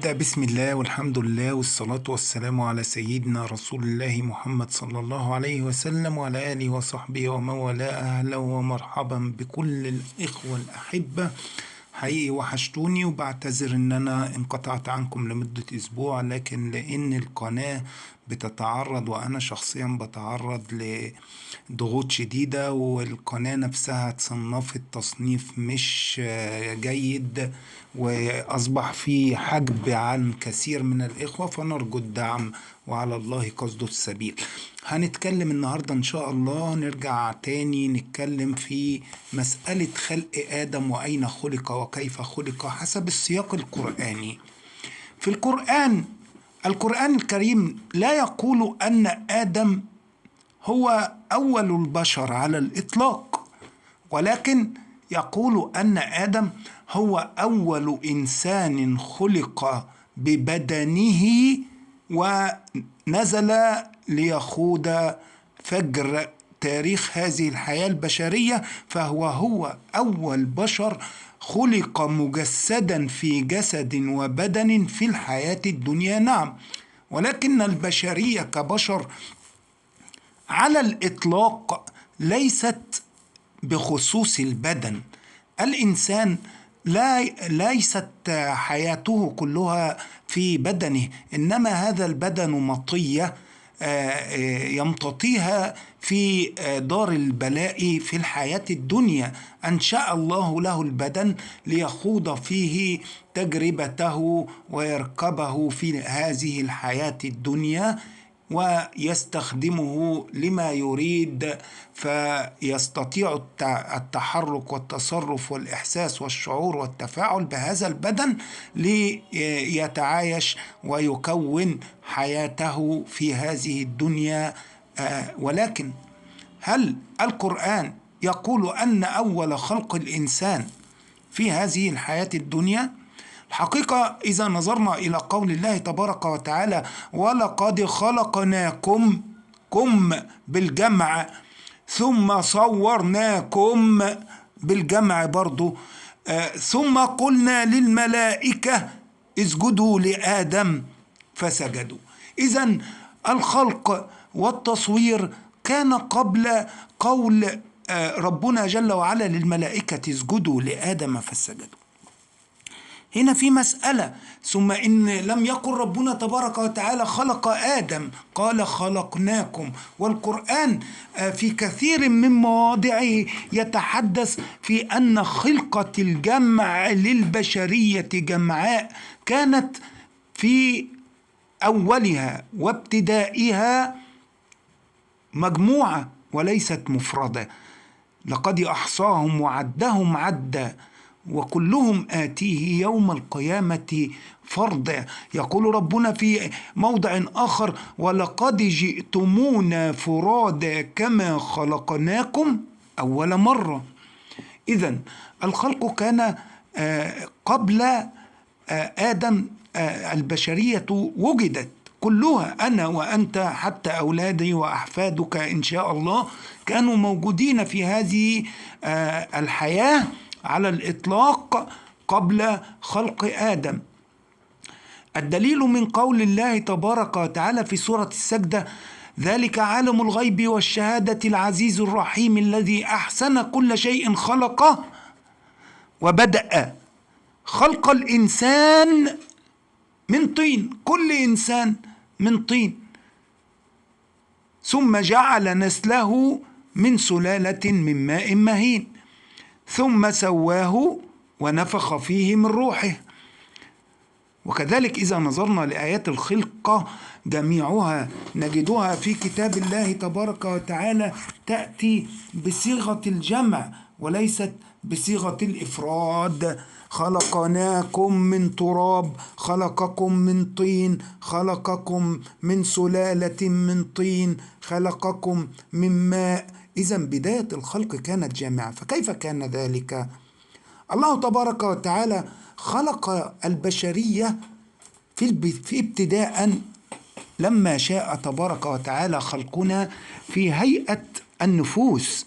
نبدأ بسم الله والحمد لله والصلاة والسلام على سيدنا رسول الله محمد صلى الله عليه وسلم وعلى آله وصحبه ومن والاه. أهلا ومرحبا بكل الإخوة الأحبة. حقيقي وحشتوني وبعتذر إن أنا انقطعت عنكم لمدة أسبوع، لكن لأن القناة بتتعرض وأنا شخصيا بتعرض لضغوط شديدة، والقناة نفسها تصنفت تصنيف مش جيد، وأصبح في حجب عن كثير من الإخوة، فنرجو الدعم وعلى الله قصد السبيل. هنتكلم النهاردة إن شاء الله، نرجع تاني نتكلم في مسألة خلق آدم وأين خلق وكيف خلق حسب السياق القرآني. في القرآن الكريم لا يقول أن آدم هو أول البشر على الإطلاق، ولكن يقول أن آدم هو أول إنسان خلق ببدنه ونزل ليخوض فجر تاريخ هذه الحياة البشرية، فهو أول بشر خلق مجسدا في جسد وبدن في الحياة الدنيا. نعم، ولكن البشرية كبشر على الإطلاق ليست بخصوص البدن. الإنسان ليست حياته كلها في بدنه، إنما هذا البدن مطية يمتطيها في دار البلاء في الحياة الدنيا. أنشأ الله له البدن ليخوض فيه تجربته ويركبه في هذه الحياة الدنيا ويستخدمه لما يريد، فيستطيع التحرك والتصرف والإحساس والشعور والتفاعل بهذا البدن ليتعايش ويكون حياته في هذه الدنيا. ولكن هل القرآن يقول أن أول خلق الإنسان في هذه الحياة الدنيا؟ الحقيقة إذا نظرنا إلى قول الله تبارك وتعالى: ولقد خلقناكم بالجمع ثم صورناكم بالجمع برضو، ثم قلنا للملائكة اسجدوا لآدم فسجدوا. إذن الخلق والتصوير كان قبل قول ربنا جل وعلا للملائكة اسجدوا لآدم فسجدوا. هنا في مسألة، ثم إن لم يقل ربنا تبارك وتعالى خلق آدم، قال خلقناكم. والقرآن في كثير من مواضعه يتحدث في أن خلقة الجمع للبشرية جمعاء كانت في أولها وابتدائها مجموعة وليست مفردة. لقد أحصاهم وعدهم عدا وكلهم آتيه يوم القيامة فردا. يقول ربنا في موضع آخر: ولقد جئتمونا فرادا كما خلقناكم أول مرة. إذن الخلق كان قبل آدم، البشرية وجدت كلها، أنا وأنت حتى أولادي وأحفادك إن شاء الله كانوا موجودين في هذه الحياة على الإطلاق قبل خلق آدم. الدليل من قول الله تبارك وتعالى في سورة السجدة: ذلك عالم الغيب والشهادة العزيز الرحيم الذي أحسن كل شيء خلقه وبدأ خلق الإنسان من طين، كل إنسان من طين، ثم جعل نسله من سلالة من ماء مهين، ثم سواه ونفخ فيه من روحه. وكذلك إذا نظرنا لآيات الخلقة جميعها نجدها في كتاب الله تبارك وتعالى تأتي بصيغة الجمع وليست بصيغة الإفراد. خلقناكم من تراب، خلقكم من طين، خلقكم من سلالة من طين، خلقكم من ماء. إذن بداية الخلق كانت جامعة. فكيف كان ذلك؟ الله تبارك وتعالى خلق البشرية في ابتداء لما شاء تبارك وتعالى خلقنا في هيئة النفوس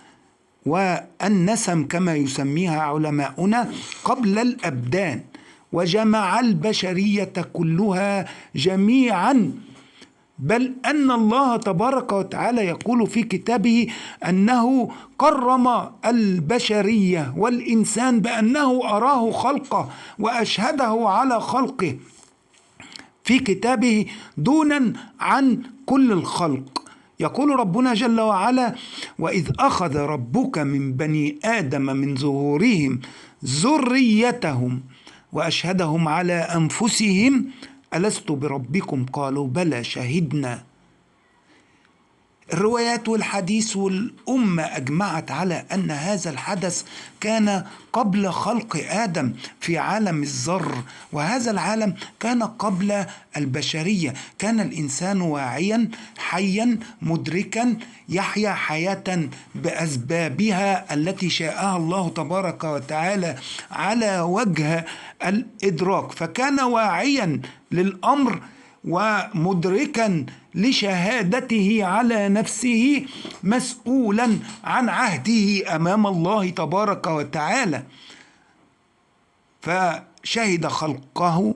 والنسم كما يسميها علماؤنا قبل الأبدان. وجمع البشرية كلها جميعا، بل أن الله تبارك وتعالى يقول في كتابه أنه كرم البشرية والإنسان بأنه أراه خلقه وأشهده على خلقه في كتابه دونا عن كل الخلق. يقول ربنا جل وعلا: وإذ أخذ ربك من بني آدم من ظهورهم ذريتهم وأشهدهم على أنفسهم ألست بربكم قالوا بلى شهدنا. الروايات والحديث والأمة أجمعت على أن هذا الحدث كان قبل خلق آدم في عالم الذر، وهذا العالم كان قبل البشرية. كان الإنسان واعيا حيا مدركا يحيا حياة بأسبابها التي شاءها الله تبارك وتعالى على وجه الإدراك، فكان واعيا للأمر ومدركا لشهادته على نفسه، مسؤولا عن عهده أمام الله تبارك وتعالى. فشهد خلقه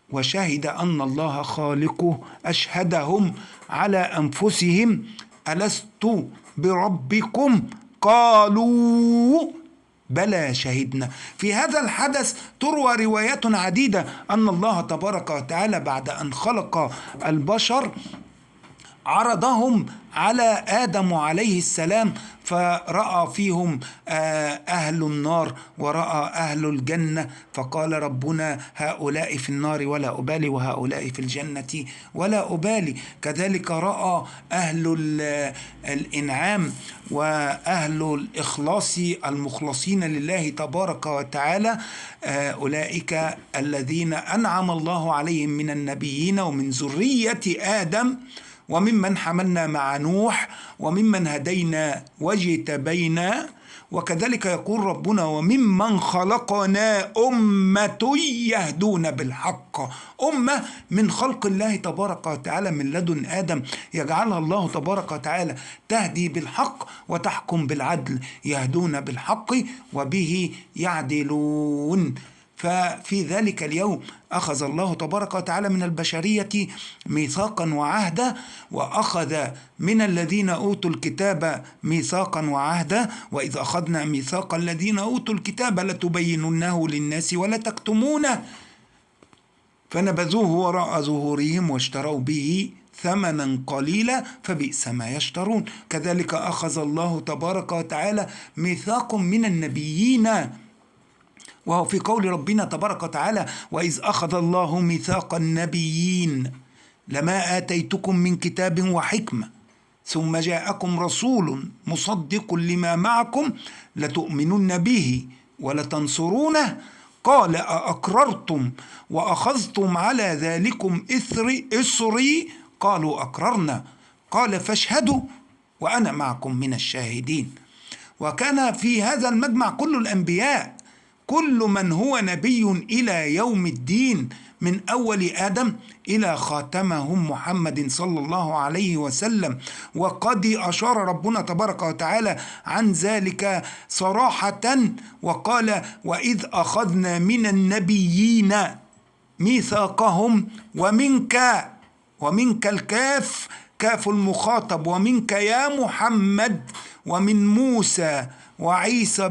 وشهد أن الله خالقه، أشهدهم على أنفسهم ألست بربكم قالوا بلى شهدنا. في هذا الحدث تروى روايات عديدة أن الله تبارك وتعالى بعد أن خلق البشر عرضهم على آدم عليه السلام، فرأى فيهم أهل النار ورأى أهل الجنة، فقال ربنا: هؤلاء في النار ولا أبالي وهؤلاء في الجنة ولا أبالي. كذلك رأى أهل الإنعام وأهل الإخلاص المخلصين لله تبارك وتعالى، أولئك الذين أنعم الله عليهم من النبيين ومن ذرية آدم وممن حملنا مع نوح وممن هدينا واجتبينا. وكذلك يقول ربنا: وممن خلقنا أمة يهدون بالحق. أمة من خلق الله تبارك وتعالى من لدن آدم يجعلها الله تبارك وتعالى تهدي بالحق وتحكم بالعدل، يهدون بالحق وبه يعدلون. ففي ذلك اليوم أخذ الله تبارك وتعالى من البشرية ميثاقا وعهدا، وأخذ من الذين أوتوا الكتاب ميثاقا وعهدا، وإذ أخذنا ميثاق الذين أوتوا الكتاب لتبيننه للناس ولا تكتمونه فنبذوه وراء ظهورهم واشتروا به ثمنا قليلا فبئس ما يشترون. كذلك أخذ الله تبارك وتعالى ميثاق من النبيين، وهو في قول ربنا تبارك وتعالى: وإذ أخذ الله ميثاق النبيين لما آتيتكم من كتاب وحكمة ثم جاءكم رسول مصدق لما معكم لتؤمنن به ولتنصرونه قال أأقررتم وأخذتم على ذلكم إصري قالوا أقررنا قال فاشهدوا وأنا معكم من الشاهدين. وكان في هذا المجمع كل الأنبياء، كل من هو نبي إلى يوم الدين، من أول آدم إلى خاتمهم محمد صلى الله عليه وسلم. وقد أشار ربنا تبارك وتعالى عن ذلك صراحة وقال: وإذ أخذنا من النبيين ميثاقهم ومنك الكاف كاف المخاطب، ومنك يا محمد ومن موسى وعيسى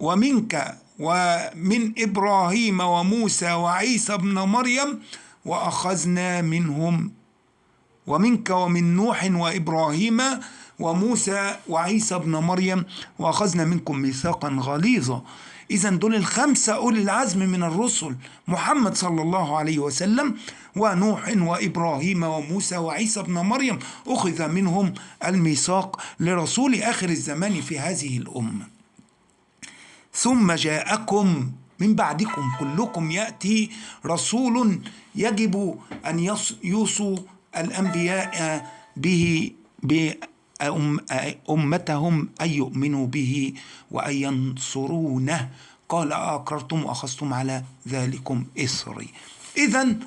ومنك ومن إبراهيم وموسى وعيسى بن مريم وأخذنا منهم، ومنك ومن نوح وإبراهيم وموسى وعيسى بن مريم وأخذنا منكم ميثاقا غليظا. إذن دول الخمسة أولي العزم من الرسل: محمد صلى الله عليه وسلم ونوح وإبراهيم وموسى وعيسى بن مريم، أخذ منهم الميثاق لرسول آخر الزمان في هذه الأمة. ثم جاءكم من بعدكم كلكم يأتي رسول يجب أن يوصوا الأنبياء به بأمتهم أن يؤمنوا به وأن ينصرونه. قال أقررتم وأخذتم على ذلكم إصري. إذن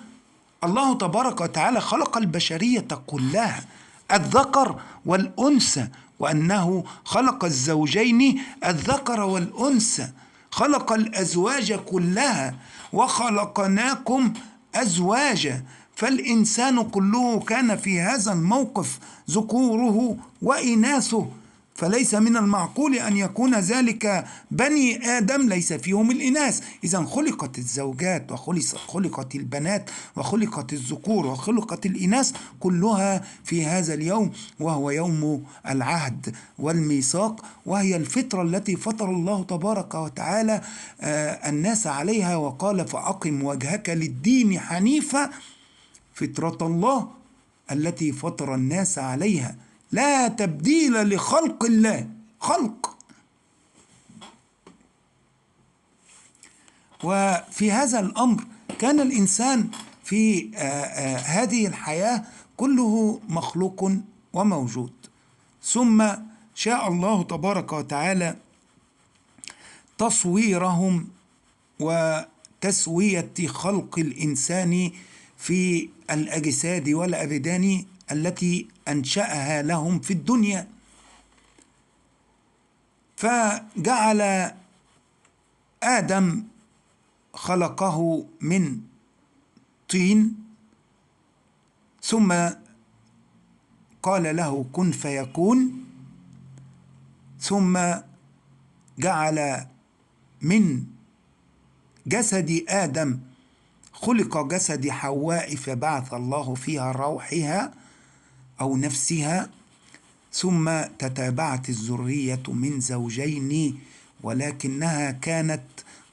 الله تبارك وتعالى خلق البشرية كلها، الذكر والأنثى، وأنه خلق الزوجين الذكر والأنثى، خلق الأزواج كلها وخلقناكم أزواجا، فالإنسان كله كان في هذا الموقف خذكوره وإناثه، فليس من المعقول أن يكون ذلك بني آدم ليس فيهم الإناث. إذن خلقت الزوجات وخلقت البنات وخلقت الذكور وخلقت الإناث كلها في هذا اليوم، وهو يوم العهد والميثاق، وهي الفطرة التي فطر الله تبارك وتعالى الناس عليها، وقال فأقم وجهك للدين حنيفا فطرة الله التي فطر الناس عليها لا تبديل لخلق الله. خلق. وفي هذا الأمر كان الإنسان في هذه الحياة كله مخلوق وموجود، ثم شاء الله تبارك وتعالى تصويرهم وتسوية خلق الإنسان في الأجساد والأبدان التي أنشأها لهم في الدنيا، فجعل آدم خلقه من طين، ثم قال له كن فيكون، ثم جعل من جسد آدم خلق جسد حواء فبعث الله فيها روحها أو نفسها، ثم تتابعت الذرية من زوجين، ولكنها كانت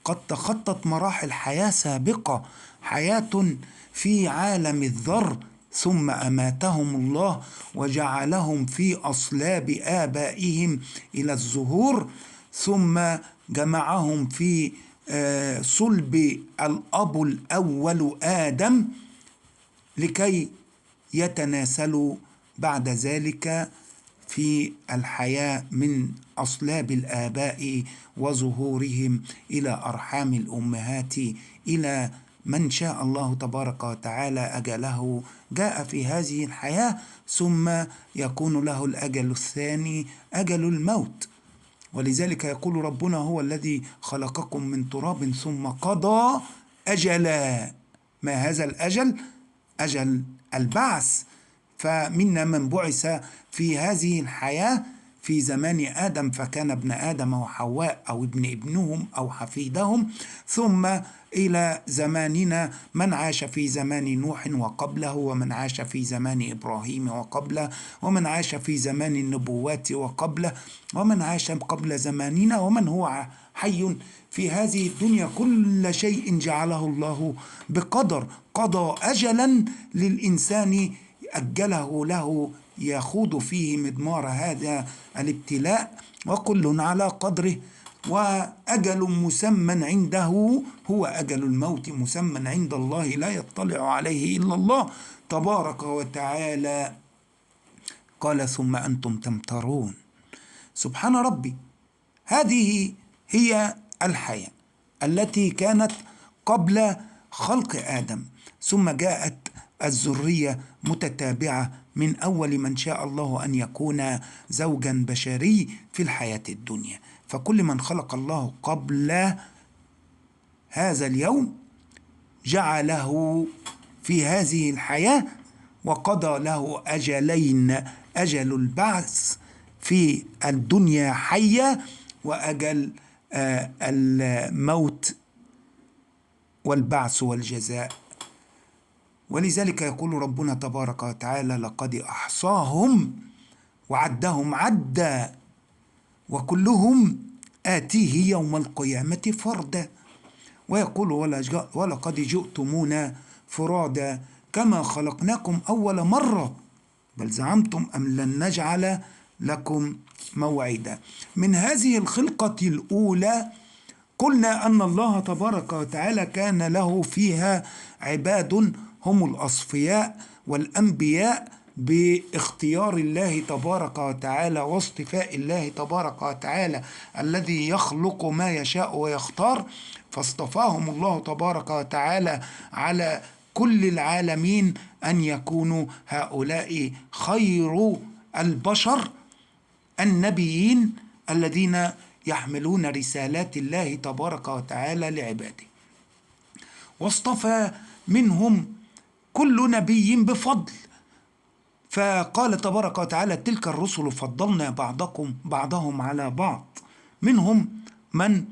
قد تخطت مراحل حياة سابقة، حياة في عالم الذر، ثم أماتهم الله وجعلهم في أصلاب آبائهم إلى الظهور، ثم جمعهم في صلب الأب الأول آدم لكي يتناسلوا بعد ذلك في الحياة من أصلاب الآباء وظهورهم إلى أرحام الأمهات، إلى من شاء الله تبارك وتعالى أجله جاء في هذه الحياة، ثم يكون له الأجل الثاني أجل الموت. ولذلك يقول ربنا هو الذي خلقكم من تراب ثم قضى أجلا. ما هذا الأجل؟ أجل البعث. فمنا من بعث في هذه الحياة في زمان آدم فكان ابن آدم وحواء أو ابنهم أو حفيدهم، ثم إلى زماننا من عاش في زمان نوح وقبله، ومن عاش في زمان إبراهيم وقبله، ومن عاش في زمان النبوات وقبله، ومن عاش قبل زماننا، ومن هو حي في هذه الدنيا. كل شيء جعله الله بقدر، قضى أجلا للإنسان أجله له يخوض فيه مضمار هذا الابتلاء، وكل على قدره، وأجل مسمى عنده هو أجل الموت مسمى عند الله لا يطلع عليه إلا الله تبارك وتعالى. قال ثم أنتم تمترون. سبحان ربي. هذه هي الحياة التي كانت قبل خلق آدم، ثم جاءت الذرية متتابعة من أول من شاء الله أن يكون زوجا بشري في الحياة الدنيا. فكل من خلق الله قبل هذا اليوم جعله في هذه الحياة وقضى له أجلين، أجل البعث في الدنيا حية، وأجل الموت والبعث والجزاء. ولذلك يقول ربنا تبارك وتعالى لقد أحصاهم وعدهم عدا وكلهم آتيه يوم القيامة فردا. ويقول ولقد جئتمونا فرادا كما خلقناكم أول مرة بل زعمتم أم لن نجعل لكم موعدا. من هذه الخلقة الأولى قلنا أن الله تبارك وتعالى كان له فيها عباد هم الأصفياء والأنبياء باختيار الله تبارك وتعالى واصطفاء الله تبارك وتعالى الذي يخلق ما يشاء ويختار، فاصطفاهم الله تبارك وتعالى على كل العالمين أن يكونوا هؤلاء خير البشر النبيين الذين يحملون رسالات الله تبارك وتعالى لعباده. واصطفى منهم كل نبي بفضل، فقال تبارك وتعالى: تلك الرسل فضلنا بعضهم على بعض، منهم من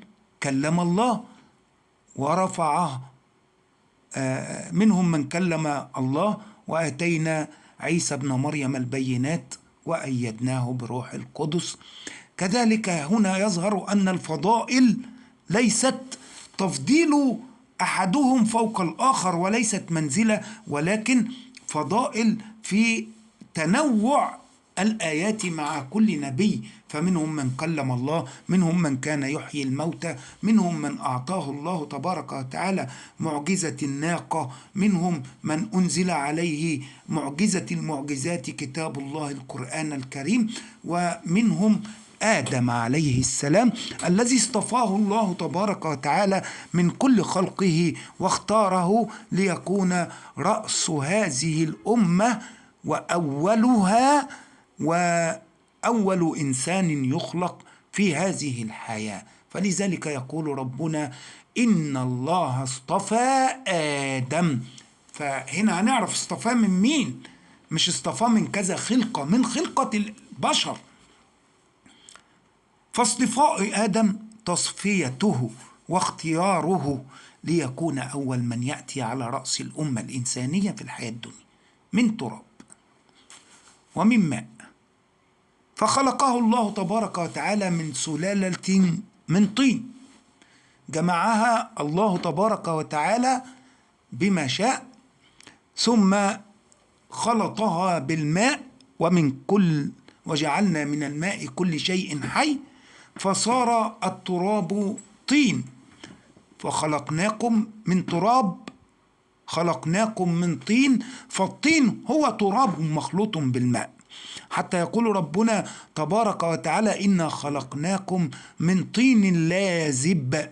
كلم الله ورفعه، منهم من كلم الله، وآتينا عيسى ابن مريم البينات وأيدناه بروح القدس. كذلك هنا يظهر أن الفضائل ليست تفضيل أحدهم فوق الآخر، وليست منزلة، ولكن فضائل في تنوع الآيات مع كل نبي. فمنهم من كلم الله، منهم من كان يحيي الموتى، منهم من أعطاه الله تبارك وتعالى معجزة الناقة، منهم من أنزل عليه معجزة المعجزات كتاب الله القرآن الكريم، ومنهم آدم عليه السلام الذي اصطفاه الله تبارك وتعالى من كل خلقه واختاره ليكون رأس هذه الأمة وأولها وأول إنسان يخلق في هذه الحياة. فلذلك يقول ربنا: إن الله اصطفى آدم. فهنا هنعرف اصطفاه من مين، مش اصطفاه من كذا خلقة، من خلقة البشر. فاصطفاء آدم تصفيته واختياره ليكون أول من يأتي على رأس الأمة الإنسانية في الحياة الدنيا من تراب ومن ماء. فخلقه الله تبارك وتعالى من سلالة من طين، جمعها الله تبارك وتعالى بما شاء، ثم خلطها بالماء، وجعلنا من الماء كل شيء حي، فصار التراب طين. فخلقناكم من تراب، خلقناكم من طين، فالطين هو تراب مخلوط بالماء. حتى يقول ربنا تبارك وتعالى: إنا خلقناكم من طين لازب.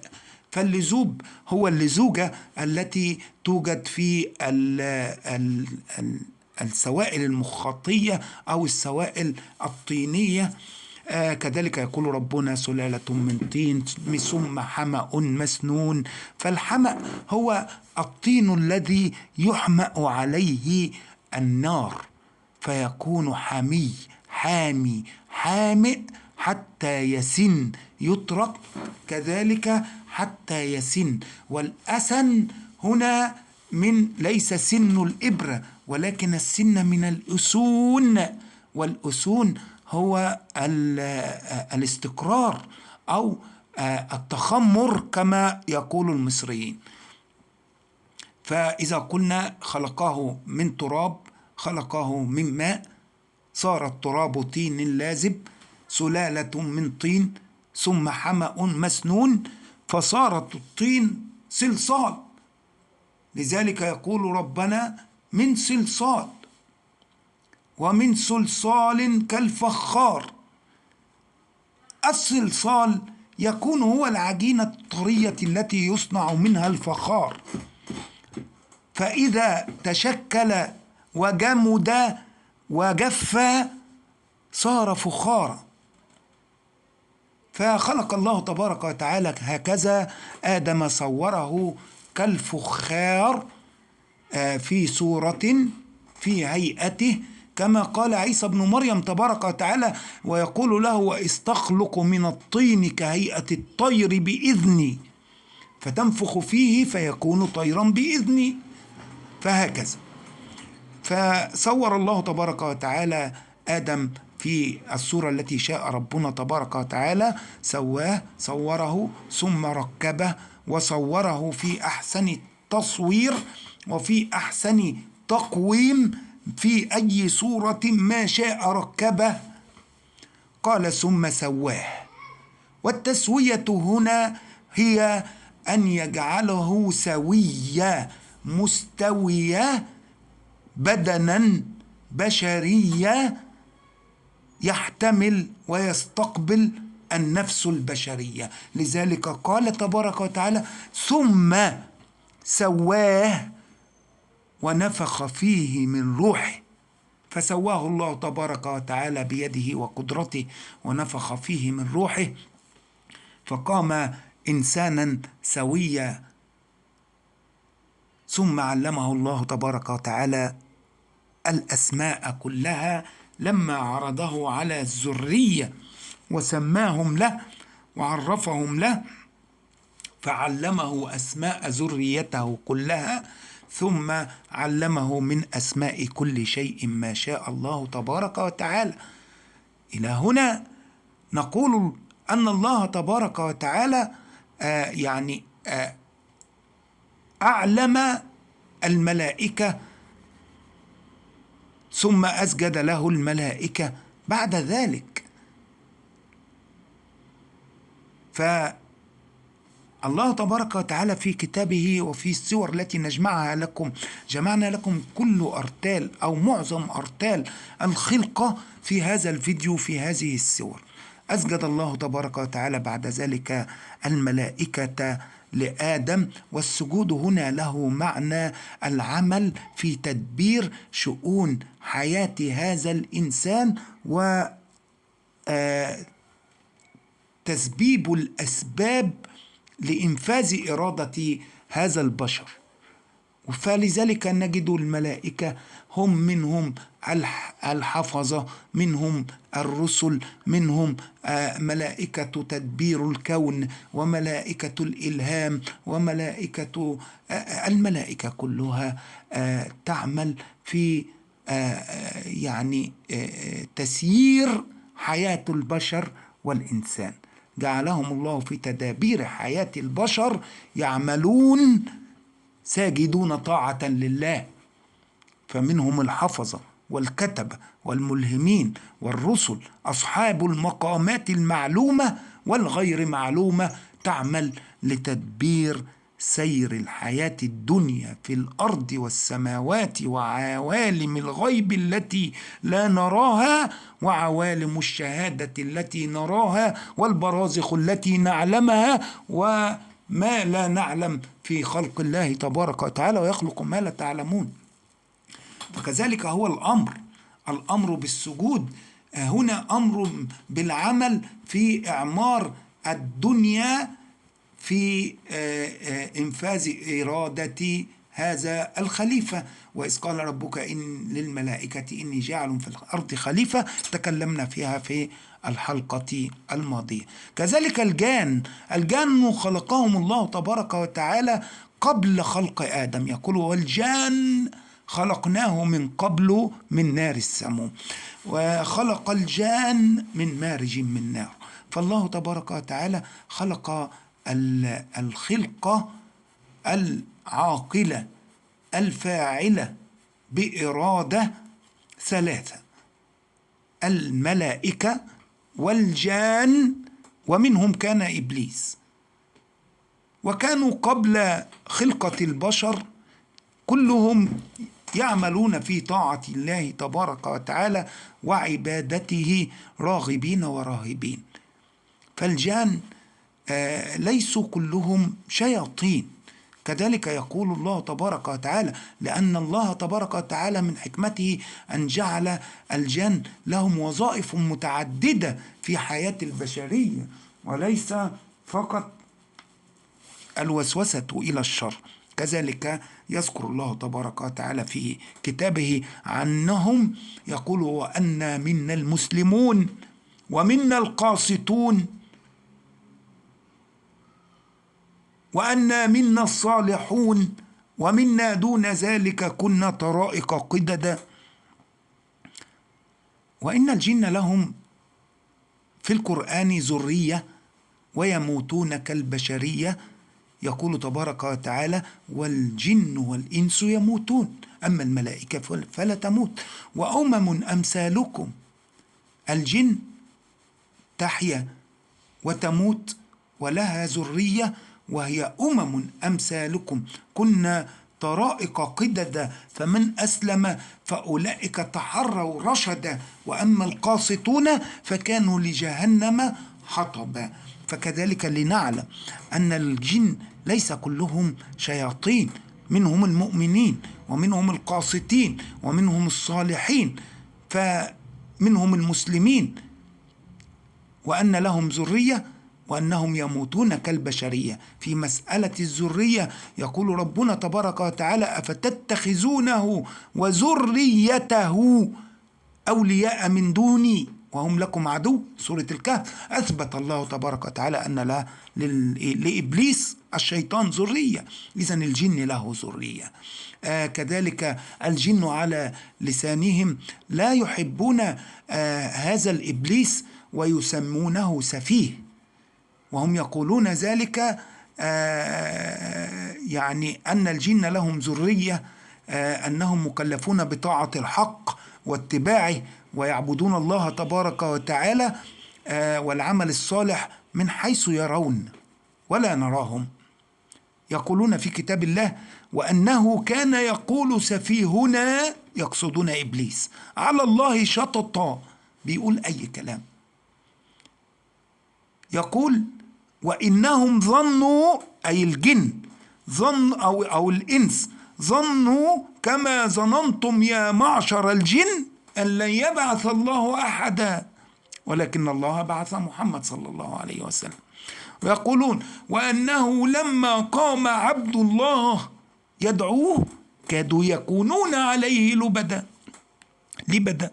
فاللزوب هو اللزوجة التي توجد في السوائل المخاطية أو السوائل الطينية. كذلك يقول ربنا: سلالة من طين ثم حمأ مسنون. فالحمأ هو الطين الذي يحمأ عليه النار فيكون حامي حامي حامئ حتى يسن، يطرق كذلك حتى يسن. والأسن هنا من ليس سن الإبرة، ولكن السن من الأسون، والأسون هو الاستقرار أو التخمر كما يقول المصريين. فإذا قلنا خلقه من تراب، خلقه من ماء، صار التراب طين لازب، سلالة من طين، ثم حمأ مسنون، فصارت الطين صلصال. لذلك يقول ربنا: من صلصال، ومن صلصال كالفخار. الصلصال يكون هو العجينة الطرية التي يصنع منها الفخار، فإذا تشكل وجمد وجف صار فخارا. فخلق الله تبارك وتعالى هكذا آدم، صوره كالفخار في صورة في هيئته، كما قال عيسى ابن مريم تبارك وتعالى ويقول له: واستخلق من الطين كهيئة الطير بإذني فتنفخ فيه فيكون طيرا بإذني. فهكذا فصور الله تبارك وتعالى آدم في الصورة التي شاء ربنا تبارك وتعالى، صوره ثم ركبه وصوره في أحسن تصوير وفي أحسن تقويم، في أي صورة ما شاء ركبه. قال: ثم سواه. والتسوية هنا هي أن يجعله سويا مستويا، بدنا بشريا يحتمل ويستقبل النفس البشرية. لذلك قال تبارك وتعالى: ثم سواه ونفخ فيه من روحه. فسواه الله تبارك وتعالى بيده وقدرته ونفخ فيه من روحه، فقام إنسانا سويا. ثم علمه الله تبارك وتعالى الأسماء كلها لما عرضه على الذرية وسماهم له وعرفهم له، فعلمه أسماء ذريته كلها، ثم علمه من أسماء كل شيء ما شاء الله تبارك وتعالى. إلى هنا نقول أن الله تبارك وتعالى أعلم الملائكة ثم أسجد له الملائكة بعد ذلك. فالله تبارك وتعالى في كتابه وفي السور التي جمعنا لكم كل أرتال أو معظم أرتال الخلقة في هذا الفيديو في هذه السور. أسجد الله تبارك وتعالى بعد ذلك الملائكة لآدم، والسجود هنا له معنى العمل في تدبير شؤون حياة هذا الإنسان وتسبيب الأسباب لإنفاذ إرادة هذا البشر. فلذلك نجد الملائكة هم منهم الحفظة، منهم الرسل، منهم ملائكة تدبير الكون، وملائكة الإلهام، وملائكة الملائكة كلها تعمل في تسيير حياة البشر والإنسان. جعلهم الله في تدابير حياة البشر يعملون ساجدون طاعة لله. فمنهم الحفظة والكتبة والملهمين والرسل، أصحاب المقامات المعلومة والغير معلومة، تعمل لتدبير سير الحياة الدنيا في الأرض والسماوات وعوالم الغيب التي لا نراها وعوالم الشهادة التي نراها والبرازخ التي نعلمها وما لا نعلم في خلق الله تبارك وتعالى، ويخلق ما لا تعلمون. فكذلك هو الأمر بالسجود هنا أمر بالعمل في إعمار الدنيا في إنفاذ إرادة هذا الخليفة. وإذ قال ربك للملائكة إني جاعل في الأرض خليفة، تكلمنا فيها في الحلقة الماضية. كذلك الجان خلقهم الله تبارك وتعالى قبل خلق آدم، يقول والجان خلقناه من قبل من نار السموم، وخلق الجان من مارج من نار. فالله تبارك وتعالى خلق الخلقة العاقلة الفاعلة بإرادة ثلاثة: الملائكة والجان، ومنهم كان إبليس. وكانوا قبل خلقة البشر كلهم يعملون في طاعة الله تبارك وتعالى وعبادته راغبين وراهبين. فالجان ليسوا كلهم شياطين. كذلك يقول الله تبارك وتعالى لأن الله تبارك وتعالى من حكمته أن جعل الجن لهم وظائف متعددة في حياة البشرية، وليس فقط الوسوسة إلى الشر. كذلك يذكر الله تبارك وتعالى في كتابه عنهم، يقول وأنا منا المسلمون ومنا القاسطون وأنا منا الصالحون ومنا دون ذلك كنا طرائق قددا. وإن الجن لهم في القرآن ذرية ويموتون كالبشرية، يقول تبارك وتعالى والجن والإنس يموتون أما الملائكة فلا تموت. وأمم أمثالكم، الجن تحيا وتموت ولها ذرية، وهي أمم أمثالكم كنا طرائق قددا فمن أسلم فأولئك تحروا رشدا وأما القاسطون فكانوا لجهنم حطبا. فكذلك لنعلم أن الجن ليس كلهم شياطين، منهم المؤمنين ومنهم القاسطين ومنهم الصالحين، فمنهم المسلمين وأن لهم ذرية وأنهم يموتون كالبشرية. في مسألة الذرية يقول ربنا تبارك وتعالى: أفتتخذونه وذريته أولياء من دوني وهم لكم عدو. سورة الكهف أثبت الله تبارك وتعالى أن لإبليس الشيطان ذرية، إذن الجن له ذرية. كذلك الجن على لسانهم لا يحبون هذا الإبليس ويسمونه سفيه، وهم يقولون ذلك يعني أن الجن لهم ذرية، أنهم مكلفون بطاعة الحق واتباعه ويعبدون الله تبارك وتعالى والعمل الصالح من حيث يرون ولا نراهم. يقولون في كتاب الله: وأنه كان يقول سفيهنا، يقصدون إبليس، على الله شططا، بيقول أي كلام. يقول: وإنهم ظنوا، أي الجن ظن أو الإنس، ظنوا كما ظننتم يا معشر الجن أن لن يبعث الله أحدا ولكن الله بعث محمد صلى الله عليه وسلم. ويقولون: وأنه لما قام عبد الله يدعوه كادوا يكونون عليه لبدا.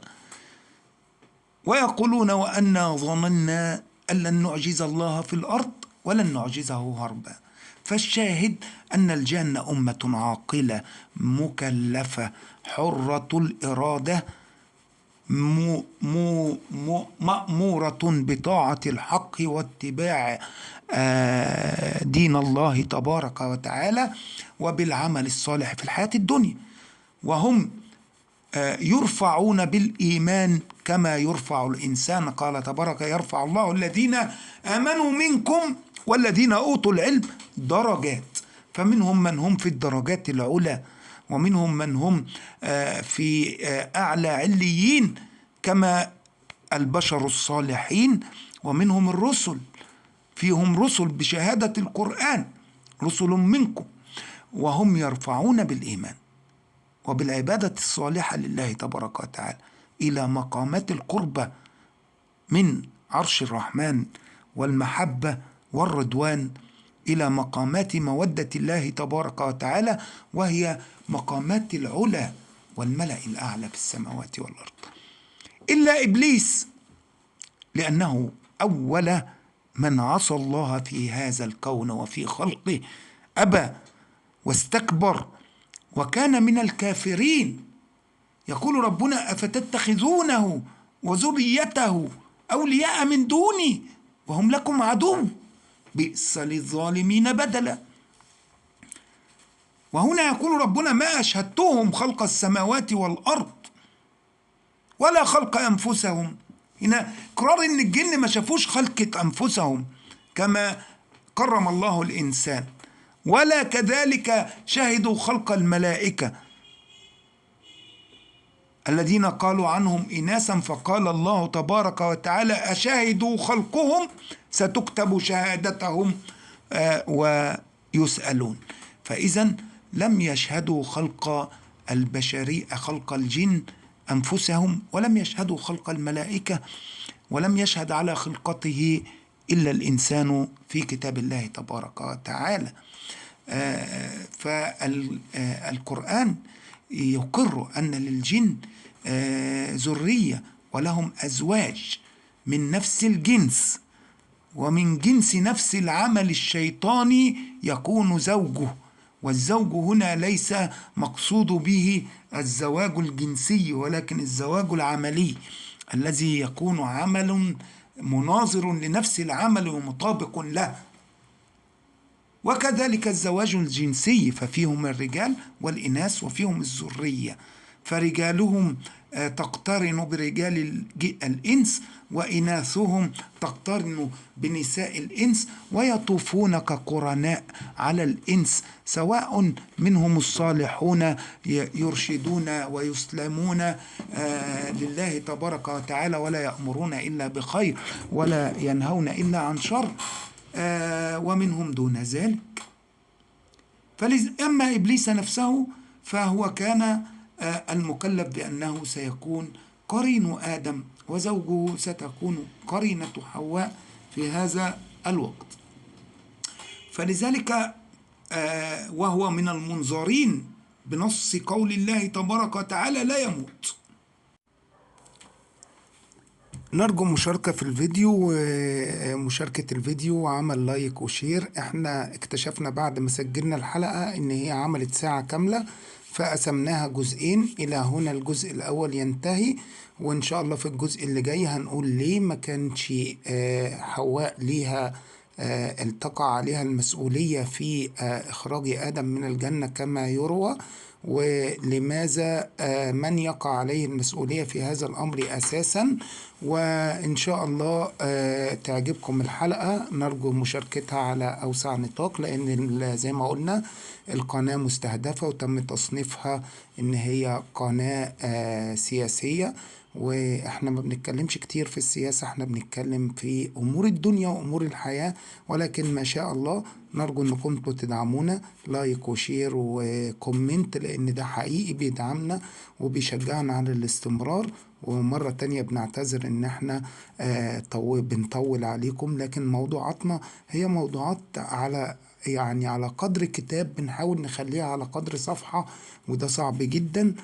ويقولون: وأنا ظننا أن لن نعجز الله في الأرض ولن نعجزه هربا. فالشاهد أن الجن أمة عاقلة مكلفة حرة الإرادة مأمورة بطاعة الحق واتباع دين الله تبارك وتعالى وبالعمل الصالح في الحياة الدنيا، وهم يرفعون بالإيمان كما يرفع الإنسان. قال تبارك: يرفع الله الذين آمنوا منكم والذين أوتوا العلم درجات. فمنهم من هم في الدرجات العلى، ومنهم من هم في أعلى عليين كما البشر الصالحين، ومنهم الرسل، فيهم رسل بشهادة القرآن: رسل منكم، وهم يرفعون بالإيمان وبالعبادة الصالحة لله تبارك وتعالى إلى مقامات القربة من عرش الرحمن والمحبة والرضوان، إلى مقامات مودة الله تبارك وتعالى، وهي مقامات العلا والملأ الأعلى في السماوات والأرض. إلا إبليس، لأنه أول من عصى الله في هذا الكون وفي خلقه، أبى واستكبر وكان من الكافرين. يقول ربنا: أفتتخذونه وذريته أولياء من دوني وهم لكم عدو بئس للظالمين بدلا. وهنا يقول ربنا: ما أشهدتهم خلق السماوات والأرض ولا خلق أنفسهم. هنا إقرار إن الجن ما شافوش خلقة أنفسهم كما كرم الله الإنسان، ولا كذلك شهدوا خلق الملائكة الذين قالوا عنهم إناسا، فقال الله تبارك وتعالى: أشاهدوا خلقهم ستكتب شهادتهم ويسألون. فإذا لم يشهدوا خلق البشرية، خلق الجن أنفسهم، ولم يشهدوا خلق الملائكة، ولم يشهد على خلقته إلا الإنسان في كتاب الله تبارك وتعالى. فالقرآن يقر أن للجن ذرية ولهم أزواج من نفس الجنس، ومن جنس نفس العمل الشيطاني يكون زوجه. والزوج هنا ليس مقصود به الزواج الجنسي، ولكن الزواج العملي الذي يكون عمل مناظر لنفس العمل ومطابق له. وكذلك الزواج الجنسي، ففيهم الرجال والإناث وفيهم الذرية، فرجالهم تقترن برجال الإنس وإناثهم تقترن بنساء الإنس، ويطوفون كقرناء على الإنس، سواء منهم الصالحون يرشدون ويسلمون لله تبارك وتعالى ولا يأمرون إلا بخير ولا ينهون إلا عن شر، ومنهم دون ذلك. أما إبليس نفسه فهو كان المكلف بأنه سيكون قرين آدم، وزوجه ستكون قرينة حواء في هذا الوقت. فلذلك وهو من المنظرين بنص قول الله تبارك وتعالى لا يموت. نرجو مشاركة في الفيديو، ومشاركة الفيديو وعمل لايك وشير. احنا اكتشفنا بعد ما سجلنا الحلقة ان هي عملت ساعة كاملة، فقسمناها جزئين. الى هنا الجزء الاول ينتهي، وان شاء الله في الجزء اللي جاي هنقول ليه ما كانش حواء ليها تقع عليها المسؤولية في إخراج آدم من الجنة كما يروى، ولماذا من يقع عليه المسؤولية في هذا الأمر أساسا. وإن شاء الله تعجبكم الحلقة. نرجو مشاركتها على أوسع نطاق، لأن زي ما قلنا القناة مستهدفة وتم تصنيفها إن هي قناة سياسية، واحنا ما بنتكلمش كتير في السياسة، احنا بنتكلم في امور الدنيا وامور الحياة. ولكن ما شاء الله نرجو انكم تدعمونا لايك وشير وكومنت، لان ده حقيقي بيدعمنا وبيشجعنا على الاستمرار. ومرة تانية بنعتذر ان احنا بنطول عليكم، لكن موضوعاتنا هي موضوعات على قدر كتاب، بنحاول نخليها على قدر صفحة، وده صعب جدا.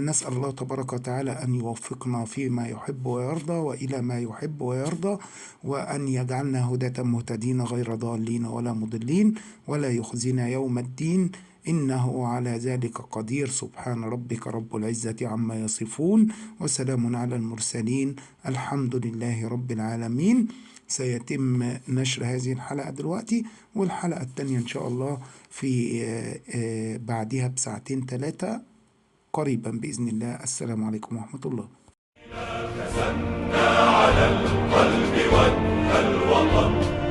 نسأل الله تبارك وتعالى أن يوفقنا فيما يحب ويرضى وإلى ما يحب ويرضى، وأن يجعلنا هداة مهتدين غير ضالين ولا مضلين، ولا يخزينا يوم الدين، إنه على ذلك قدير. سبحان ربك رب العزة عما يصفون، وسلام على المرسلين، الحمد لله رب العالمين. سيتم نشر هذه الحلقة دلوقتي، والحلقة التانية إن شاء الله في بعدها بساعتين 3 قريبا بإذن الله. السلام عليكم ورحمة الله. تسنى على القلب والوطن